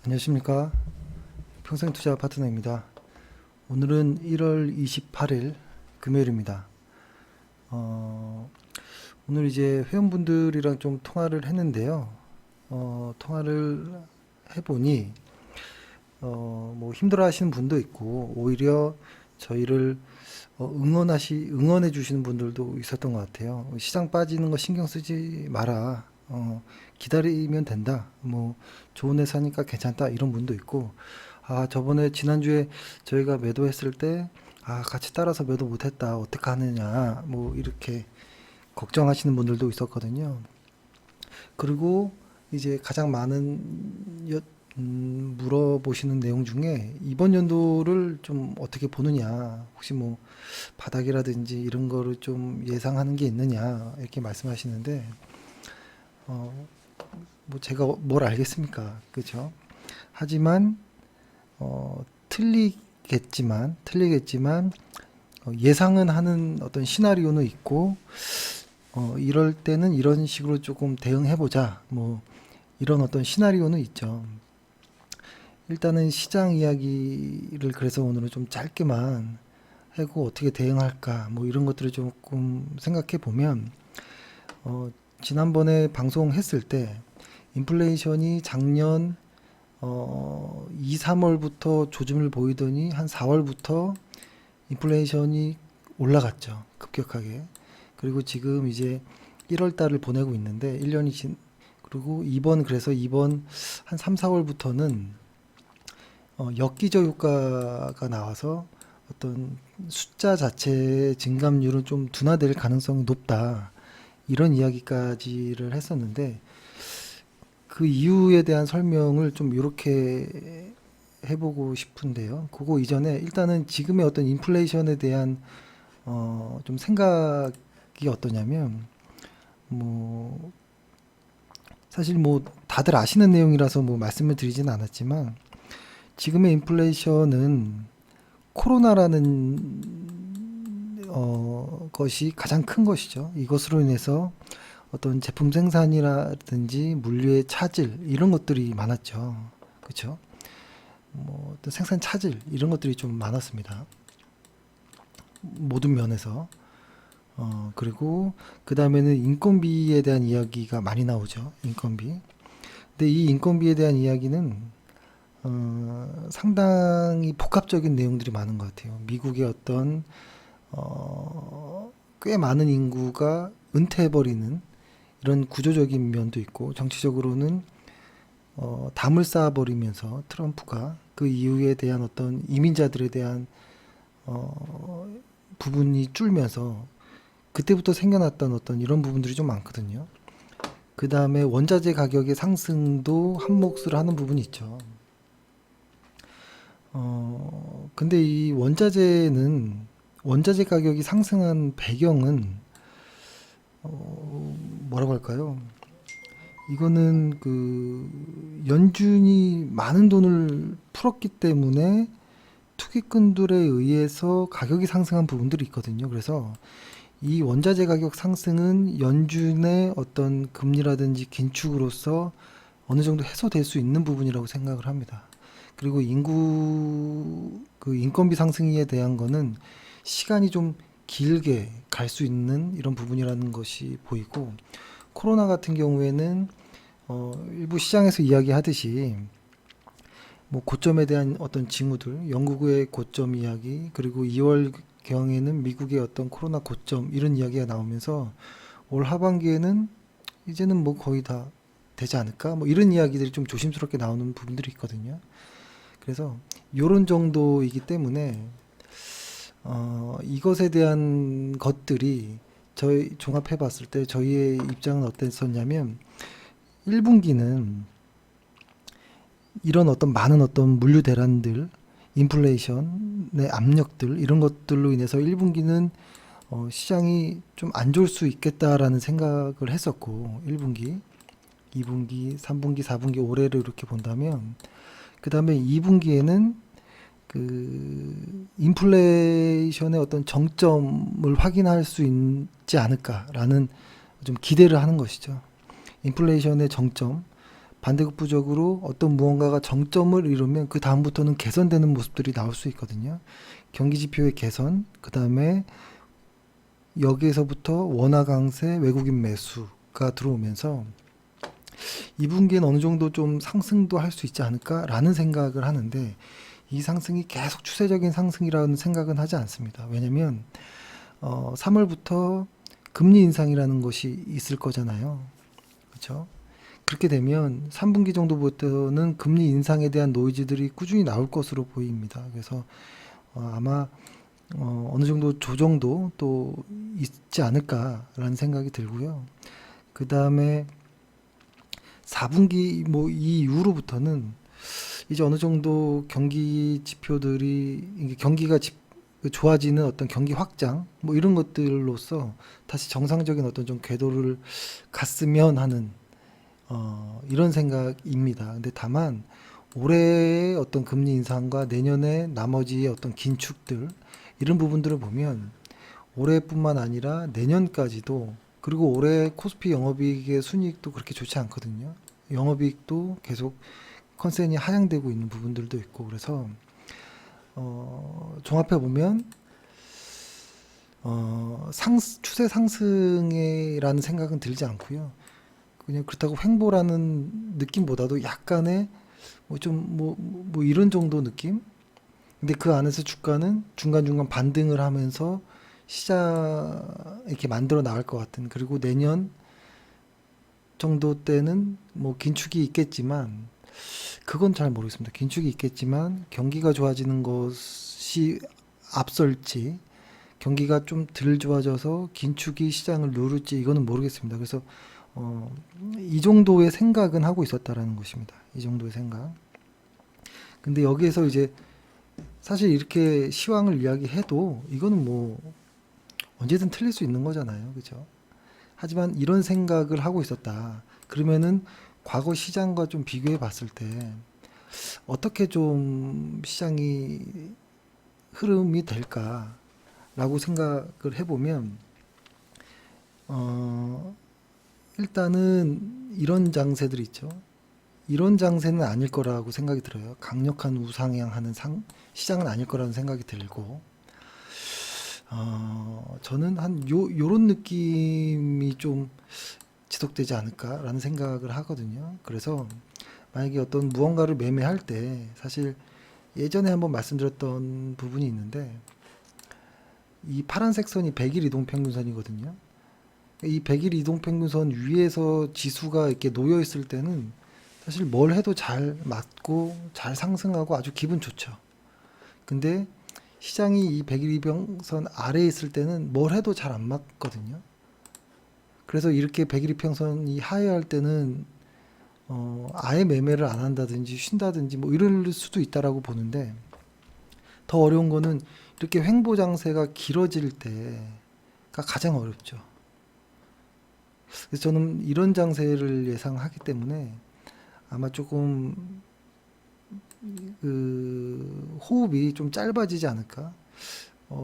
안녕하십니까. 평생투자 파트너입니다. 오늘은 1월 28일 금요일입니다. 오늘 이제 회원분들이랑 좀 통화를 했는데요. 통화를 해보니, 뭐 힘들어 하시는 분도 있고, 오히려 저희를 응원해 주시는 분들도 있었던 것 같아요. 시장 빠지는 거 신경 쓰지 마라. 기다리면 된다. 뭐, 좋은 회사니까 괜찮다. 이런 분도 있고, 저번에 지난주에 저희가 매도했을 때, 같이 따라서 매도 못했다. 어떻게 하느냐. 뭐, 이렇게 걱정하시는 분들도 있었거든요. 그리고 이제 가장 많은 물어보시는 내용 중에 이번 연도를 좀 어떻게 보느냐, 혹시 뭐 바닥이라든지 이런 거를 좀 예상하는 게 있느냐 이렇게 말씀하시는데, 어, 뭐 제가 뭘 알겠습니까, 그죠? 하지만 틀리겠지만 예상은 하는 어떤 시나리오는 있고, 이럴 때는 이런 식으로 조금 대응해보자, 뭐 이런 어떤 시나리오는 있죠. 일단은 시장 이야기를 그래서 오늘은 좀 짧게만 하고 어떻게 대응할까 뭐 이런 것들을 조금 생각해 보면, 지난번에 방송했을 때 인플레이션이 작년 2, 3월부터 조짐을 보이더니 한 4월부터 인플레이션이 올라갔죠. 급격하게. 그리고 지금 이제 1월 달을 보내고 있는데 1년이 그리고 그래서 이번 한 3, 4월부터는 역기저 효과가 나와서 어떤 숫자 자체의 증감률은 좀 둔화될 가능성이 높다. 이런 이야기까지를 했었는데, 그 이유에 대한 설명을 좀 이렇게 해보고 싶은데요. 그거 이전에 일단은 지금의 어떤 인플레이션에 대한 좀 생각이 어떠냐면, 뭐 사실 뭐 다들 아시는 내용이라서 뭐 말씀을 드리진 않았지만, 지금의 인플레이션은 코로나라는 것이 가장 큰 것이죠. 이것으로 인해서 어떤 제품 생산이라든지 물류의 차질 이런 것들이 많았죠. 그렇죠? 뭐 어떤 생산 차질 이런 것들이 좀 많았습니다. 모든 면에서. 그리고 그 다음에는 인건비에 대한 이야기가 많이 나오죠. 인건비. 근데 이 인건비에 대한 이야기는 상당히 복합적인 내용들이 많은 것 같아요. 미국의 어떤 꽤 많은 인구가 은퇴해버리는 이런 구조적인 면도 있고, 정치적으로는 담을 쌓아버리면서 트럼프가 그 이유에 대한 어떤 이민자들에 대한 부분이 줄면서 그때부터 생겨났던 어떤 이런 부분들이 좀 많거든요. 그 다음에 원자재 가격의 상승도 한 몫을 하는 부분이 있죠. 근데 이 원자재 가격이 상승한 배경은 뭐라고 할까요? 이거는 그 연준이 많은 돈을 풀었기 때문에 투기꾼들에 의해서 가격이 상승한 부분들이 있거든요. 그래서 이 원자재 가격 상승은 연준의 어떤 금리라든지 긴축으로서 어느 정도 해소될 수 있는 부분이라고 생각을 합니다. 그리고 그 인건비 상승에 대한 거는 시간이 좀 길게 갈 수 있는 이런 부분이라는 것이 보이고, 코로나 같은 경우에는 일부 시장에서 이야기하듯이 뭐 고점에 대한 어떤 징후들, 영국의 고점 이야기, 그리고 2월 경에는 미국의 어떤 코로나 고점 이런 이야기가 나오면서 올 하반기에는 이제는 뭐 거의 다 되지 않을까? 뭐 이런 이야기들이 좀 조심스럽게 나오는 부분들이 있거든요. 그래서 요런 정도이기 때문에 이것에 대한 것들이 저희 종합해 봤을 때 저희의 입장은 어땠었냐면, 1분기는 이런 어떤 많은 어떤 물류 대란들, 인플레이션의 압력들 이런 것들로 인해서 1분기는 시장이 좀 안 좋을 수 있겠다라는 생각을 했었고, 1분기, 2분기, 3분기, 4분기 올해를 이렇게 본다면, 그 다음에 2분기에는 그 인플레이션의 어떤 정점을 확인할 수 있지 않을까라는 좀 기대를 하는 것이죠. 인플레이션의 정점, 반대급부적으로 어떤 무언가가 정점을 이루면 그 다음부터는 개선되는 모습들이 나올 수 있거든요. 경기 지표의 개선, 그 다음에 여기에서부터 원화 강세, 외국인 매수가 들어오면서 2분기엔 어느 정도 좀 상승도 할 수 있지 않을까라는 생각을 하는데, 이 상승이 계속 추세적인 상승이라는 생각은 하지 않습니다. 왜냐면 3월부터 금리 인상이라는 것이 있을 거잖아요. 그렇죠? 그렇게 되면 3분기 정도부터는 금리 인상에 대한 노이즈들이 꾸준히 나올 것으로 보입니다. 그래서 아마 어느 정도 조정도 또 있지 않을까라는 생각이 들고요. 그 다음에 4분기 뭐 이 이후로부터는 이제 어느 정도 경기 지표들이 이게 경기가 좋아지는 어떤 경기 확장 뭐 이런 것들로서 다시 정상적인 어떤 좀 궤도를 갔으면 하는 이런 생각입니다. 근데 다만 올해의 어떤 금리 인상과 내년에 나머지의 어떤 긴축들 이런 부분들을 보면 올해뿐만 아니라 내년까지도, 그리고 올해 코스피 영업이익의 순이익도 그렇게 좋지 않거든요. 영업이익도 계속 컨센이 하향되고 있는 부분들도 있고, 그래서 종합해 보면 추세 상승이라는 생각은 들지 않고요. 그냥 그렇다고 횡보라는 느낌보다도 약간의 뭐 이런 정도 느낌? 근데 그 안에서 주가는 중간중간 반등을 하면서 시장 이렇게 만들어 나갈 것 같은, 그리고 내년 정도 때는 뭐 긴축이 있겠지만, 그건 잘 모르겠습니다. 긴축이 있겠지만 경기가 좋아지는 것이 앞설지, 경기가 좀 덜 좋아져서 긴축이 시장을 누를지, 이거는 모르겠습니다. 그래서 이 정도의 생각은 하고 있었다라는 것입니다. 이 정도의 생각. 근데 여기에서 이제 사실 이렇게 시황을 이야기해도 이거는 뭐 언제든 틀릴 수 있는 거잖아요. 그죠? 하지만 이런 생각을 하고 있었다. 그러면은 과거 시장과 좀 비교해 봤을 때 어떻게 좀 시장이 흐름이 될까라고 생각을 해보면, 어, 일단은 이런 장세들 있죠. 이런 장세는 아닐 거라고 생각이 들어요. 강력한 우상향하는 시장은 아닐 거라는 생각이 들고, 저는 요런 느낌이 좀 지속되지 않을까라는 생각을 하거든요. 그래서 만약에 어떤 무언가를 매매할 때, 사실 예전에 한번 말씀드렸던 부분이 있는데, 이 파란색 선이 100일 이동평균선이거든요. 이 100일 이동평균선 위에서 지수가 이렇게 놓여 있을 때는 사실 뭘 해도 잘 맞고 잘 상승하고 아주 기분 좋죠. 근데 시장이 이 100일 이평선 아래에 있을 때는 뭘 해도 잘 안 맞거든요. 그래서 이렇게 100일 이평선이 하회할 때는 아예 매매를 안 한다든지 쉰다든지 뭐 이럴 수도 있다라고 보는데, 더 어려운 거는 이렇게 횡보 장세가 길어질 때가 가장 어렵죠. 그래서 저는 이런 장세를 예상하기 때문에 아마 조금 그 호흡이 좀 짧아지지 않을까.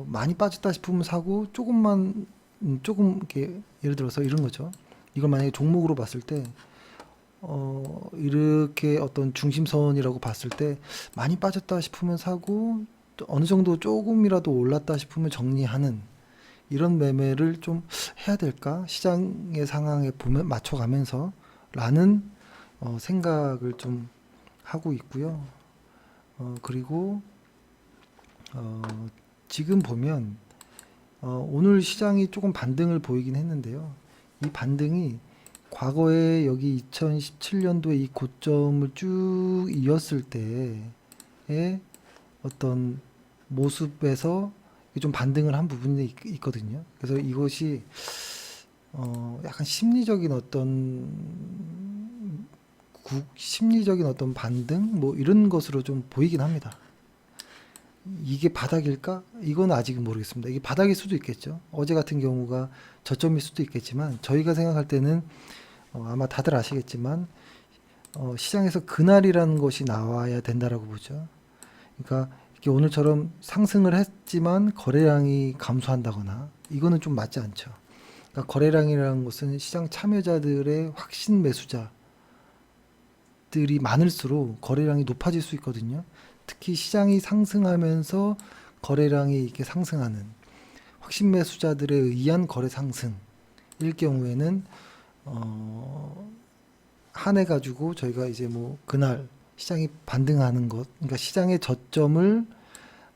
많이 빠졌다 싶으면 사고, 조금만 조금 이렇게, 예를 들어서 이런 거죠. 이걸 만약에 종목으로 봤을 때 이렇게 어떤 중심선이라고 봤을 때 많이 빠졌다 싶으면 사고, 또 어느 정도 조금이라도 올랐다 싶으면 정리하는 이런 매매를 좀 해야 될까? 시장의 상황에 보면 맞춰가면서 라는 생각을 좀 하고 있고요. 그리고 어, 지금 보면 오늘 시장이 조금 반등을 보이긴 했는데요. 이 반등이 과거에 여기 2017년도에 이 고점을 쭉 이었을 때의 어떤 모습에서 좀 반등을 한 부분이 있거든요. 그래서 이것이 약간 심리적인 어떤 반등 뭐 이런 것으로 좀 보이긴 합니다. 이게 바닥일까? 이건 아직은 모르겠습니다. 이게 바닥일 수도 있겠죠. 어제 같은 경우가 저점일 수도 있겠지만, 저희가 생각할 때는 아마 다들 아시겠지만 시장에서 그날이라는 것이 나와야 된다라고 보죠. 그러니까 이렇게 오늘처럼 상승을 했지만 거래량이 감소한다거나, 이거는 좀 맞지 않죠. 그러니까 거래량이라는 것은 시장 참여자들의 확신 매수자, 매수자들이 많을수록 거래량이 높아질 수 있거든요. 특히 시장이 상승하면서 거래량이 이렇게 상승하는 확신 매수자들에 의한 거래 상승일 경우에는 한해 가지고 저희가 이제 뭐 그날 시장이 반등하는 것, 그러니까 시장의 저점을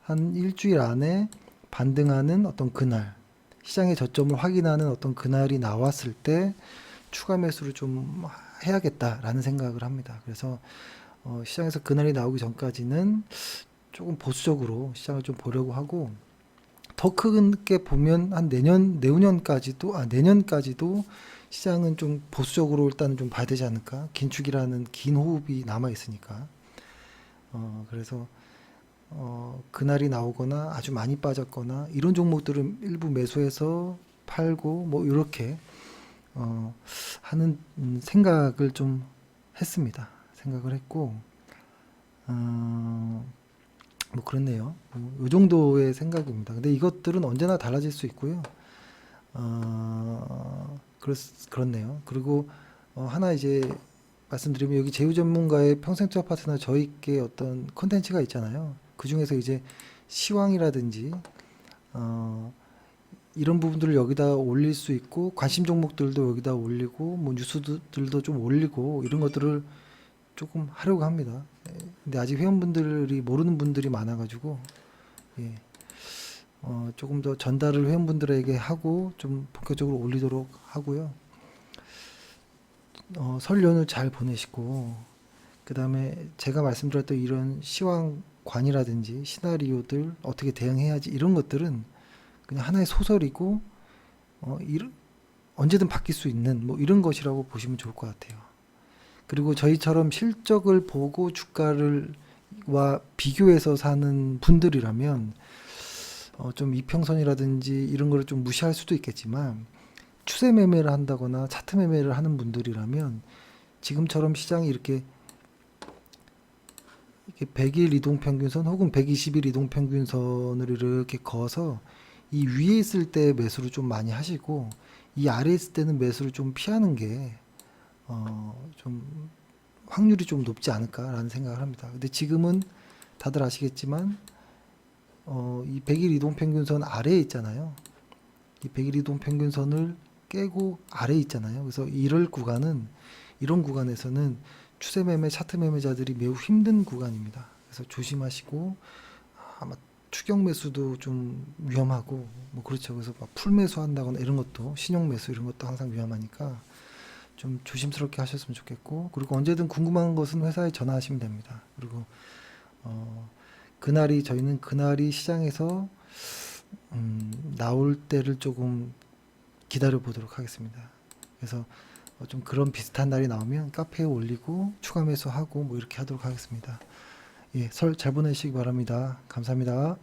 한 일주일 안에 반등하는 어떤 그날, 시장의 저점을 확인하는 어떤 그날이 나왔을 때 추가 매수를 좀 해야겠다라는 생각을 합니다. 그래서 시장에서 그날이 나오기 전까지는 조금 보수적으로 시장을 좀 보려고 하고, 더 크게 보면 한 내년까지도 시장은 좀 보수적으로 일단은 좀 봐야 되지 않을까? 긴축이라는 긴 호흡이 남아 있으니까. 그래서 그날이 나오거나 아주 많이 빠졌거나 이런 종목들은 일부 매수해서 팔고 뭐 이렇게 하는 생각을 좀 했습니다. 생각을 했고, 뭐 그렇네요. 이 정도의 생각입니다. 근데 이것들은 언제나 달라질 수 있고요. 그렇네요. 그리고 하나 이제 말씀드리면, 여기 제휴 전문가의 평생투자 파트너 저희께 어떤 컨텐츠가 있잖아요. 그 중에서 이제 시황이라든지 이런 부분들을 여기다 올릴 수 있고, 관심 종목들도 여기다 올리고, 뭐 뉴스들도 좀 올리고, 이런 것들을 조금 하려고 합니다. 근데 아직 회원분들이 모르는 분들이 많아가지고, 예, 조금 더 전달을 회원분들에게 하고 좀 본격적으로 올리도록 하고요. 설 연휴 잘 보내시고, 그 다음에 제가 말씀드렸던 이런 시황관이라든지 시나리오들 어떻게 대응해야지, 이런 것들은 그냥 하나의 소설이고 언제든 바뀔 수 있는 뭐 이런 것이라고 보시면 좋을 것 같아요. 그리고 저희처럼 실적을 보고 주가를 와 비교해서 사는 분들이라면 좀 이평선이라든지 이런 거를 좀 무시할 수도 있겠지만, 추세 매매를 한다거나 차트 매매를 하는 분들이라면 지금처럼 시장이 이렇게 100일 이동평균선 혹은 120일 이동평균선을 이렇게 그어서 이 위에 있을 때 매수를 좀 많이 하시고, 이 아래에 있을 때는 매수를 좀 피하는 게 좀 확률이 좀 높지 않을까라는 생각을 합니다. 근데 지금은 다들 아시겠지만 이 100일 이동평균선 아래에 있잖아요. 이 100일 이동평균선을 깨고 아래에 있잖아요. 그래서 이런 구간에서는 추세 매매, 차트 매매자들이 매우 힘든 구간입니다. 그래서 조심하시고, 아마 추격 매수도 좀 위험하고 뭐 그렇죠. 그래서 막 풀 매수 한다거나 이런 것도, 신용 매수 이런 것도 항상 위험하니까 좀 조심스럽게 하셨으면 좋겠고, 그리고 언제든 궁금한 것은 회사에 전화하시면 됩니다. 그리고 저희는 그날이 시장에서 나올 때를 조금 기다려 보도록 하겠습니다. 그래서 좀 그런 비슷한 날이 나오면 카페에 올리고 추가 매수하고 뭐 이렇게 하도록 하겠습니다. 예, 설 잘 보내시기 바랍니다. 감사합니다.